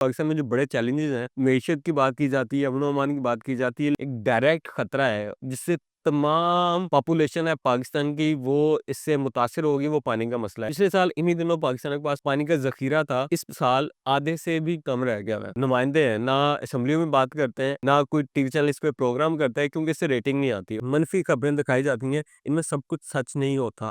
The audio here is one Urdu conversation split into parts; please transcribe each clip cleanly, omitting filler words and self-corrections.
پاکستان میں جو بڑے چیلنجز ہیں، معیشت کی بات کی جاتی ہے، امن و امان کی بات کی جاتی ہے، ایک ڈائریکٹ خطرہ ہے جس سے تمام پاپولیشن ہے پاکستان کی وہ اس سے متاثر ہوگی، وہ پانی کا مسئلہ ہے۔ پچھلے سال انہی دنوں پاکستان کے پاس پانی کا ذخیرہ تھا، اس سال آدھے سے بھی کم رہ گیا ہے۔ نمائندے ہیں نہ اسمبلیوں میں بات کرتے ہیں، نہ کوئی ٹی وی چینل اس پہ پروگرام کرتا ہے، کیونکہ اس سے ریٹنگ نہیں آتی، منفی خبریں دکھائی جاتی ہیں، ان میں سب کچھ سچ نہیں ہوتا۔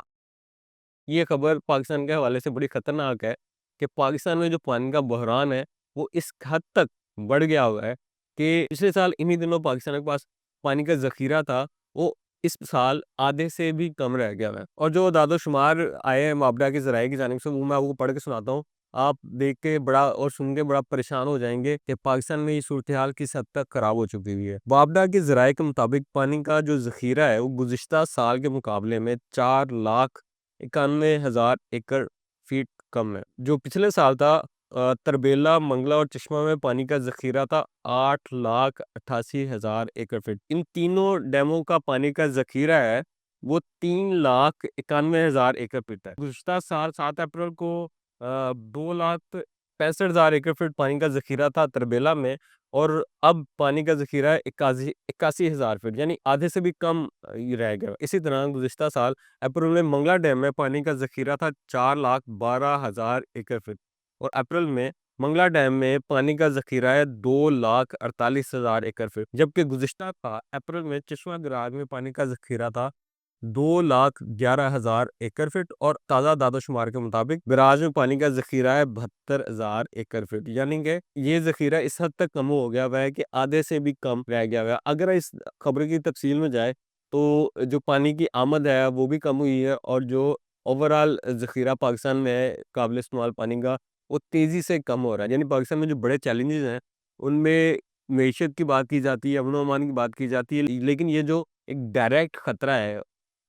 یہ خبر پاکستان کے حوالے سے بڑی خطرناک ہے کہ پاکستان میں جو پانی کا بحران ہے وہ اس حد تک بڑھ گیا ہوا ہے کہ پچھلے سال انہی دنوں پاکستان کے پاس پانی کا ذخیرہ تھا، وہ اس سال آدھے سے بھی کم رہ گیا ہے۔ اور جو اعداد و شمار آئے ہیں معاہدہ کے ذرائع کی جانب سے، وہ میں آپ کو پڑھ کے سناتا ہوں، آپ دیکھ کے بڑا اور سن کے بڑا پریشان ہو جائیں گے کہ پاکستان میں یہ صورتحال کس حد تک خراب ہو چکی ہوئی ہے۔ معاہدہ کے ذرائع کے مطابق پانی کا جو ذخیرہ ہے وہ گزشتہ سال کے مقابلے میں 4,91,000 ایکڑ فیٹ کم ہے۔ جو پچھلے سال تھا، تربیلا، منگلا اور چشمہ میں پانی کا ذخیرہ تھا 8,88,000 ایکڑ فٹ۔ ان تینوں ڈیموں کا پانی کا ذخیرہ ہے وہ 3,91,000 ایکڑ فٹ ہے۔ گزشتہ سال 7 اپریل کو 2,65,000 ایکڑ فٹ پانی کا ذخیرہ تھا تربیلا میں، اور اب پانی کا ذخیرہ ہے 81,000 فٹ، یعنی آدھے سے بھی کم رہ گیا۔ اسی طرح گزشتہ سال اپریل میں منگلا ڈیم میں پانی کا ذخیرہ تھا 4,12,000 ایکڑ فٹ، اور اپریل میں منگلا ڈیم میں پانی کا ذخیرہ ہے 2,48,000 ایکڑ فٹ، جبکہ گزشتہ اپریل میں چشمہ گراج میں پانی کا ذخیرہ تھا 2,11,000 ایکڑ فٹ، اور تازہ داد و شمار کے مطابق گراج میں پانی کا ذخیرہ ہے 72,000 ایکڑ فٹ، یعنی کہ یہ ذخیرہ اس حد تک کم ہو گیا ہوا ہے کہ آدھے سے بھی کم رہ گیا ہوا ہے۔ اگر اس خبر کی تفصیل میں جائے تو جو پانی کی آمد ہے وہ بھی کم ہوئی ہے، اور جو اوورال ذخیرہ پاکستان میں ہے قابل استعمال پانی کا، وہ تیزی سے کم ہو رہا ہے۔ یعنی پاکستان میں جو بڑے چیلنجز ہیں ان میں معیشت کی بات کی جاتی ہے، امن و امان کی بات کی جاتی ہے، لیکن یہ جو ایک ڈائریکٹ خطرہ ہے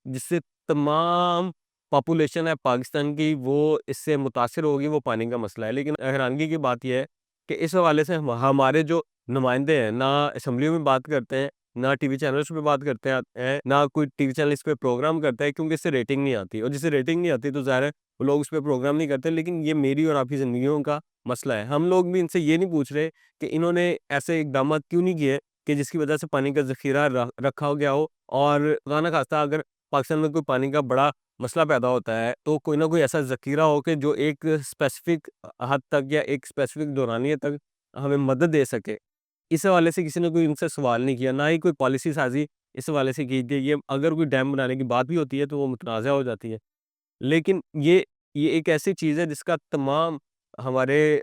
جس سے تمام پاپولیشن ہے پاکستان کی وہ اس سے متاثر ہوگی، وہ پانی کا مسئلہ ہے۔ لیکن حیرانگی کی بات یہ ہے کہ اس حوالے سے ہمارے جو نمائندے ہیں نہ اسمبلیوں میں بات کرتے ہیں، نہ ٹی وی چینلز پہ بات کرتے ہیں، نہ کوئی ٹی وی چینل اس پہ پروگرام کرتا ہے، کیونکہ اس سے ریٹنگ نہیں آتی، اور جس سے ریٹنگ نہیں آتی تو ظاہر ہے وہ لوگ اس پہ پروگرام نہیں کرتے۔ لیکن یہ میری اور آپ کی زندگیوں کا مسئلہ ہے۔ ہم لوگ بھی ان سے یہ نہیں پوچھ رہے کہ انہوں نے ایسے اقدامات کیوں نہیں کیے کہ جس کی وجہ سے پانی کا ذخیرہ رکھا گیا ہو، اور خدا نہ خواستہ اگر پاکستان میں کوئی پانی کا بڑا مسئلہ پیدا ہوتا ہے تو کوئی نہ کوئی ایسا ذخیرہ ہو کہ جو ایک اسپیسیفک حد تک یا ایک اسپیسیفک دورانیے تک ہمیں مدد دے سکے۔ اس حوالے سے کسی نے کوئی ان سے سوال نہیں کیا، نہ ہی کوئی پالیسی سازی اس حوالے سے کی تھی۔ یہ اگر کوئی ڈیم بنانے کی بات بھی ہوتی ہے تو وہ متنازع ہو جاتی ہے، لیکن یہ ایک ایسی چیز ہے جس کا تمام ہمارے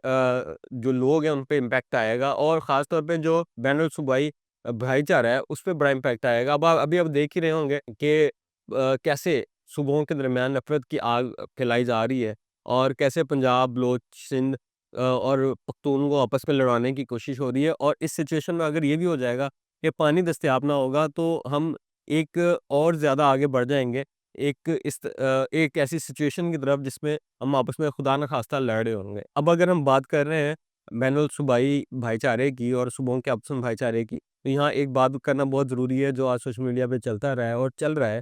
جو لوگ ہیں ان پہ امپیکٹ آئے گا، اور خاص طور پہ جو بین الصوبائی بھائی چارہ ہے اس پہ بڑا امپیکٹ آئے گا۔ ابھی آپ دیکھ ہی رہے ہوں گے کہ کیسے صوبوں کے درمیان نفرت کی آگ پھیلائی جا رہی ہے، اور کیسے پنجاب، بلوچ، سندھ اور پختون کو آپس میں لڑانے کی کوشش ہو رہی ہے۔ اور اس سچویشن میں اگر یہ بھی ہو جائے گا کہ پانی دستیاب نہ ہوگا تو ہم ایک اور زیادہ آگے بڑھ جائیں گے، ایک ایسی سچویشن کی طرف جس میں ہم آپس میں خدا نہ خواستہ لڑ رہے ہوں گے۔ اب اگر ہم بات کر رہے ہیں بین الصوبائی بھائی چارے کی اور صوبوں کے آپس میں بھائی چارے کی، تو یہاں ایک بات کرنا بہت ضروری ہے جو آج سوشل میڈیا پہ چلتا رہا ہے اور چل رہا ہے،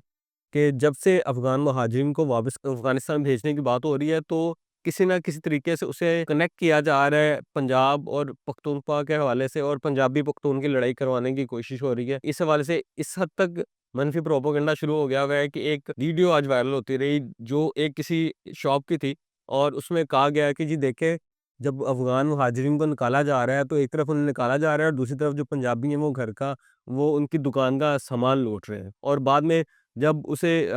کہ جب سے افغان مہاجرین کو واپس افغانستان بھیجنے کی بات ہو رہی ہے تو کسی نہ کسی طریقے سے اسے کنیکٹ کیا جا رہا ہے پنجاب اور پختونخوا کے حوالے سے، اور پنجابی پختون کی لڑائی کروانے کی کوشش ہو رہی ہے۔ اس حوالے سے اس حد تک منفی پروپیگنڈا شروع ہو گیا ہوا ہے کہ ایک ویڈیو آج وائرل ہوتی رہی جو ایک کسی شاپ کی تھی، اور اس میں کہا گیا کہ جی دیکھیں، جب افغان مہاجرین کو نکالا جا رہا ہے تو ایک طرف انہیں نکالا جا رہا ہے، اور دوسری طرف جو پنجابی ہیں وہ گھر کا، وہ ان کی دکان کا سامان لوٹ رہے ہیں۔ اور بعد میں جب اسے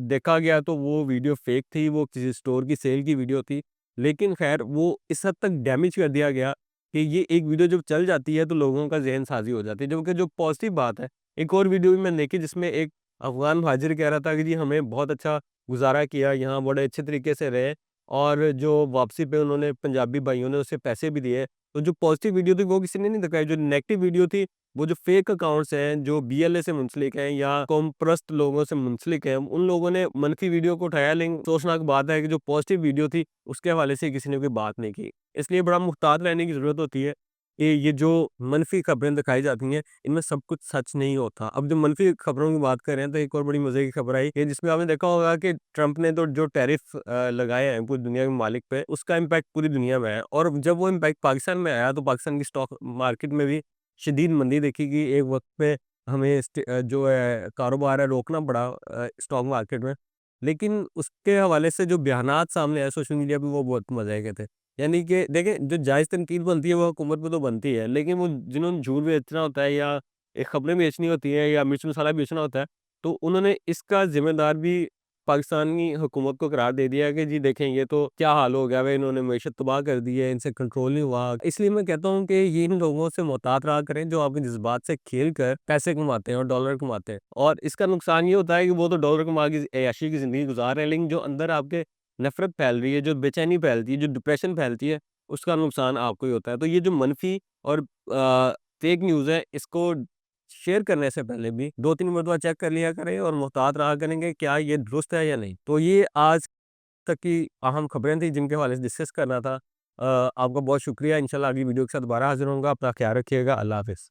دیکھا گیا تو وہ ویڈیو فیک تھی، وہ کسی سٹور کی سیل کی ویڈیو تھی، لیکن خیر وہ اس حد تک ڈیمیج کر دیا گیا کہ یہ ایک ویڈیو جب چل جاتی ہے تو لوگوں کا ذہن سازی ہو جاتی ہے، جبکہ جو پازیٹیو بات ہے، ایک اور ویڈیو بھی میں نے دیکھی جس میں ایک افغان مہاجر کہہ رہا تھا کہ جی ہمیں بہت اچھا گزارا کیا، یہاں بڑے اچھے طریقے سے رہے، اور جو واپسی پہ انہوں نے پنجابی بھائیوں نے اسے پیسے بھی دیے۔ تو جو پازیٹیو ویڈیو تھی وہ کسی نے نہیں دکھائی، جو نیگیٹو ویڈیو تھی، وہ جو فیک اکاؤنٹس ہیں، جو بی ایل اے سے منسلک ہیں یا قوم پرست لوگوں سے منسلک ہیں، ان لوگوں نے منفی ویڈیو کو اٹھایا، لیکن افسوسناک بات ہے کہ جو پازیٹیو ویڈیو تھی اس کے حوالے سے کسی نے کوئی بات نہیں کی۔ اس لیے بڑا محتاط رہنے کی ضرورت ہوتی ہے یہ جو منفی خبریں دکھائی جاتی ہیں ان میں سب کچھ سچ نہیں ہوتا۔ اب جو منفی خبروں کی بات کر رہے ہیں تو ایک اور بڑی مزے کی خبر آئی کہ جس میں آپ نے دیکھا ہوگا کہ ٹرمپ نے تو جو ٹیرف لگائے ہیں پوری دنیا کے ممالک پہ، اس کا امپیکٹ پوری دنیا میں ہے، اور جب وہ امپیکٹ پاکستان میں آیا تو پاکستان کی اسٹاک مارکیٹ میں بھی شدید مندی دیکھی گئی۔ ایک وقت پہ ہمیں جو ہے کاروبار ہے روکنا پڑا اسٹاک مارکیٹ میں، لیکن اس کے حوالے سے جو بیانات سامنے آئے سوشل میڈیا پہ وہ بہت مزے کے تھے۔ یعنی کہ دیکھیں جو جائز تنقید بنتی ہے وہ حکومت پہ تو بنتی ہے، لیکن وہ جنہوں نے جھوٹ بیچنا ہوتا ہے یا ایک خبریں بیچنی ہوتی ہیں یا مرچ مسالہ بیچنا ہوتا ہے، تو انہوں نے اس کا ذمہ دار بھی پاکستانی حکومت کو قرار دے دیا کہ جی دیکھیں یہ تو کیا حال ہو گیا ہے، انہوں نے معیشت تباہ کر دی ہے، ان سے کنٹرول نہیں ہوا۔ اس لیے میں کہتا ہوں کہ یہ ان لوگوں سے محتاط رہا کریں جو آپ کے جذبات سے کھیل کر پیسے کماتے ہیں اور ڈالر کماتے ہیں، اور اس کا نقصان یہ ہوتا ہے کہ وہ تو ڈالر کما کے عیاشی کی زندگی گزار رہے ہیں، لیکن جو اندر آپ کے نفرت پھیل رہی ہے، جو بے چینی پھیلتی ہے، جو ڈپریشن پھیلتی ہے، اس کا نقصان آپ کو ہی ہوتا ہے۔ تو یہ جو منفی اور فیک نیوز ہے اس کو شیئر کرنے سے پہلے بھی 2-3 مرتبہ چیک کر لیا کریں اور محتاط رہا کریں گے کیا یہ درست ہے یا نہیں۔ تو یہ آج تک کی اہم خبریں تھیں جن کے حوالے سے ڈسکس کرنا تھا۔ آپ کا بہت شکریہ، انشاءاللہ اگلی ویڈیو کے ساتھ دوبارہ حاضر ہوں گا۔ اپنا خیال رکھیے گا، اللہ حافظ۔